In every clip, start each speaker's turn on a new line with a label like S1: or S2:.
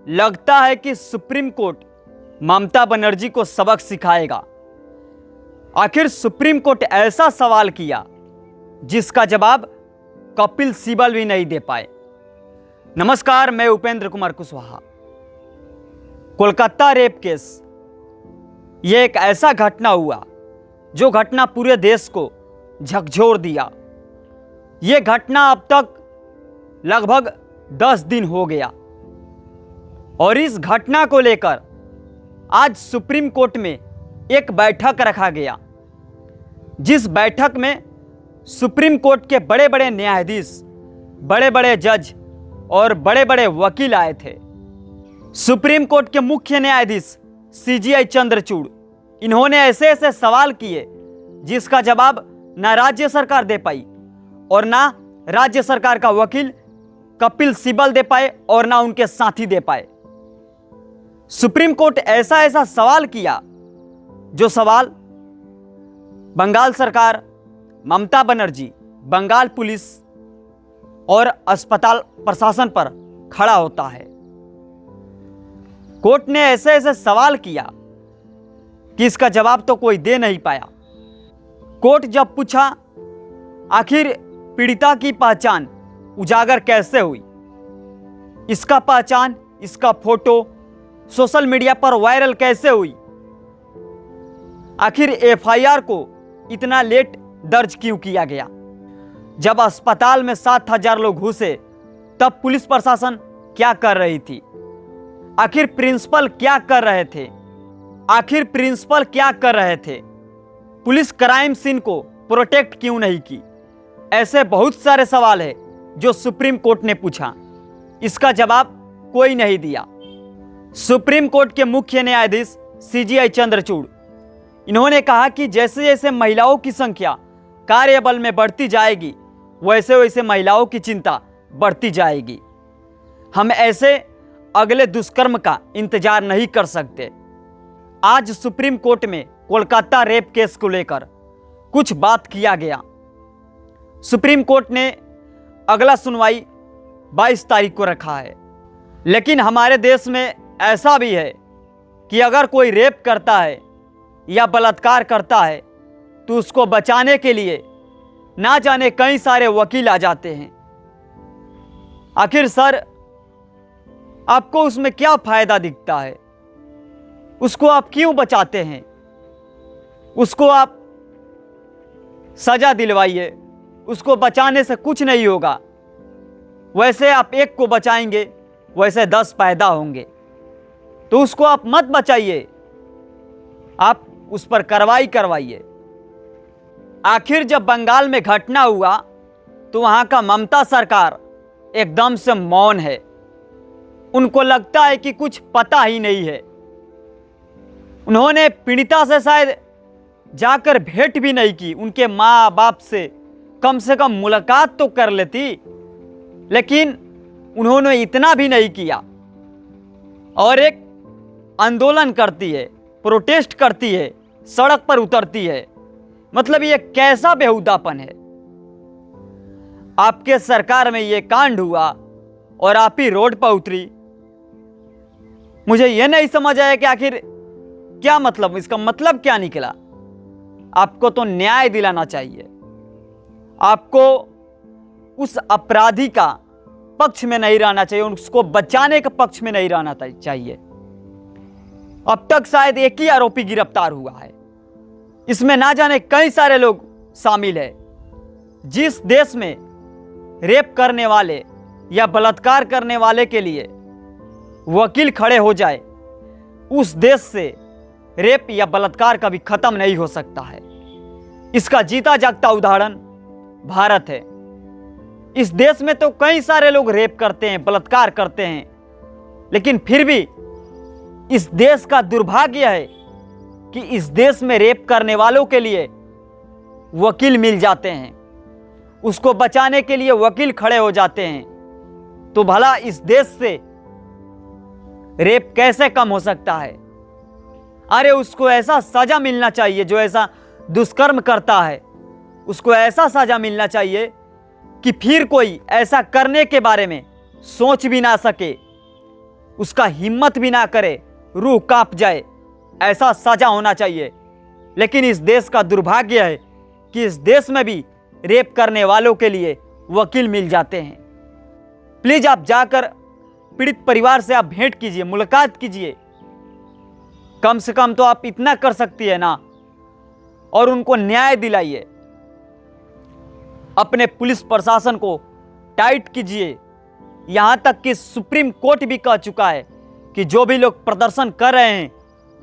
S1: लगता है कि सुप्रीम कोर्ट ममता बनर्जी को सबक सिखाएगा। आखिर सुप्रीम कोर्ट ऐसा सवाल किया जिसका जवाब कपिल सिब्बल भी नहीं दे पाए। नमस्कार, मैं उपेंद्र कुमार कुशवाहा। कोलकाता रेप केस, यह एक ऐसा घटना हुआ जो घटना पूरे देश को झकझोर दिया। यह घटना अब तक लगभग 10 दिन हो गया और इस घटना को लेकर आज सुप्रीम कोर्ट में एक बैठक रखा गया, जिस बैठक में सुप्रीम कोर्ट के बड़े बड़े न्यायाधीश, बड़े बड़े जज और बड़े बड़े वकील आए थे। सुप्रीम कोर्ट के मुख्य न्यायाधीश CJI चंद्रचूड़, इन्होंने ऐसे ऐसे सवाल किए जिसका जवाब ना राज्य सरकार दे पाई और ना राज्य सरकार का वकील कपिल सिब्बल दे पाए और ना उनके साथी दे पाए। सुप्रीम कोर्ट ऐसा ऐसा सवाल किया जो सवाल बंगाल सरकार, ममता बनर्जी, बंगाल पुलिस और अस्पताल प्रशासन पर खड़ा होता है। कोर्ट ने ऐसे ऐसे सवाल किया कि इसका जवाब तो कोई दे नहीं पाया। कोर्ट जब पूछा आखिर पीड़िता की पहचान उजागर कैसे हुई, इसका पहचान, इसका फोटो सोशल मीडिया पर वायरल कैसे हुई, आखिर FIR को इतना लेट दर्ज क्यों किया गया। जब अस्पताल में 7,000 लोग घुसे तब पुलिस प्रशासन क्या कर रही थी, आखिर प्रिंसिपल क्या कर रहे थे, आखिर प्रिंसिपल क्या कर रहे थे, पुलिस क्राइम सीन को प्रोटेक्ट क्यों नहीं की। ऐसे बहुत सारे सवाल है जो सुप्रीम कोर्ट ने पूछा, इसका जवाब कोई नहीं दिया। सुप्रीम कोर्ट के मुख्य न्यायाधीश CJI चंद्रचूड़, इन्होंने कहा कि जैसे जैसे महिलाओं की संख्या कार्यबल में बढ़ती जाएगी वैसे वैसे महिलाओं की चिंता बढ़ती जाएगी। हम ऐसे अगले दुष्कर्म का इंतजार नहीं कर सकते। आज सुप्रीम कोर्ट में कोलकाता रेप केस को लेकर कुछ बात किया गया। सुप्रीम कोर्ट ने अगला सुनवाई 22 तारीख को रखा है, लेकिन हमारे देश में ऐसा भी है कि अगर कोई रेप करता है या बलात्कार करता है तो उसको बचाने के लिए ना जाने कई सारे वकील आ जाते हैं। आखिर सर, आपको उसमें क्या फायदा दिखता है? उसको आप क्यों बचाते हैं? उसको आप सजा दिलवाइए, उसको बचाने से कुछ नहीं होगा। वैसे आप एक को बचाएंगे वैसे 10 पैदा होंगे, तो उसको आप मत बचाइए, आप उस पर कार्रवाई करवाइए। आखिर जब बंगाल में घटना हुआ तो वहां का ममता सरकार एकदम से मौन है। उनको लगता है कि कुछ पता ही नहीं है। उन्होंने पीड़िता से शायद जाकर भेंट भी नहीं की, उनके माँ बाप से कम मुलाकात तो कर लेती, लेकिन उन्होंने इतना भी नहीं किया और एक आंदोलन करती है, प्रोटेस्ट करती है, सड़क पर उतरती है। मतलब ये कैसा बेहुदापन है। आपके सरकार में ये कांड हुआ और आप ही रोड पर उतरी। मुझे यह नहीं समझ आया कि आखिर क्या मतलब, इसका मतलब क्या निकला। आपको तो न्याय दिलाना चाहिए, आपको उस अपराधी का पक्ष में नहीं रहना चाहिए, उसको बचाने के पक्ष में नहीं रहना चाहिए। अब तक शायद एक ही आरोपी गिरफ्तार हुआ है, इसमें ना जाने कई सारे लोग शामिल हैं। जिस देश में रेप करने वाले या बलात्कार करने वाले के लिए वकील खड़े हो जाए, उस देश से रेप या बलात्कार कभी खत्म नहीं हो सकता है। इसका जीता जागता उदाहरण भारत है। इस देश में तो कई सारे लोग रेप करते हैं, बलात्कार करते हैं, लेकिन फिर भी इस देश का दुर्भाग्य है कि इस देश में रेप करने वालों के लिए वकील मिल जाते हैं, उसको बचाने के लिए वकील खड़े हो जाते हैं। तो भला इस देश से रेप कैसे कम हो सकता है? अरे उसको ऐसा सजा मिलना चाहिए, जो ऐसा दुष्कर्म करता है उसको ऐसा सजा मिलना चाहिए कि फिर कोई ऐसा करने के बारे में सोच भी ना सके। उसका हिम्मत भी ना करे, रूह कांप जाए, ऐसा सजा होना चाहिए। लेकिन इस देश का दुर्भाग्य है कि इस देश में भी रेप करने वालों के लिए वकील मिल जाते हैं। प्लीज आप जाकर पीड़ित परिवार से आप भेंट कीजिए, मुलाकात कीजिए। कम से कम तो आप इतना कर सकती है ना, और उनको न्याय दिलाइए। अपने पुलिस प्रशासन को टाइट कीजिए। यहां तक कि सुप्रीम कोर्ट भी कह चुका है कि जो भी लोग प्रदर्शन कर रहे हैं,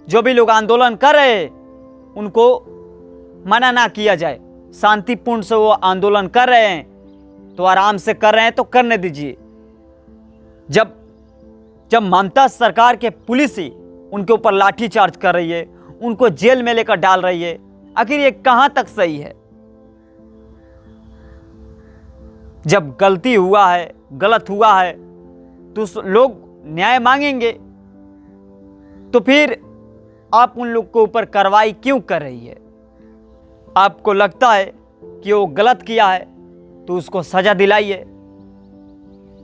S1: जो भी लोग आंदोलन कर रहे हैं, उनको मना ना किया जाए। शांतिपूर्ण से वो आंदोलन कर रहे हैं तो आराम से कर रहे हैं तो करने दीजिए। जब ममता सरकार के पुलिस ही उनके ऊपर लाठीचार्ज कर रही है, उनको जेल में लेकर डाल रही है, आखिर ये कहां तक सही है? जब गलती हुआ है, गलत हुआ है, तो लोग न्याय मांगेंगे। तो फिर आप उन लोग के ऊपर कार्रवाई क्यों कर रही है? आपको लगता है कि वो गलत किया है तो उसको सजा दिलाइए,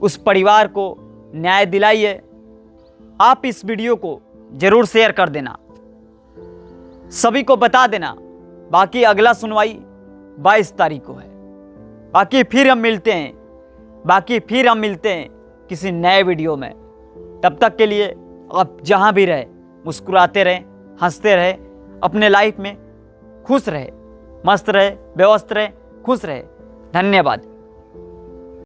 S1: उस परिवार को न्याय दिलाइए। आप इस वीडियो को जरूर शेयर कर देना, सभी को बता देना। बाकी अगला सुनवाई 22 तारीख को है। बाकी फिर हम मिलते हैं किसी नए वीडियो में। तब तक के लिए आप जहां भी रहे मुस्कुराते रहें, हंसते रहें, अपने लाइफ में खुश रहे, मस्त रहे, व्यवस्थ रहे, खुश रहे। धन्यवाद।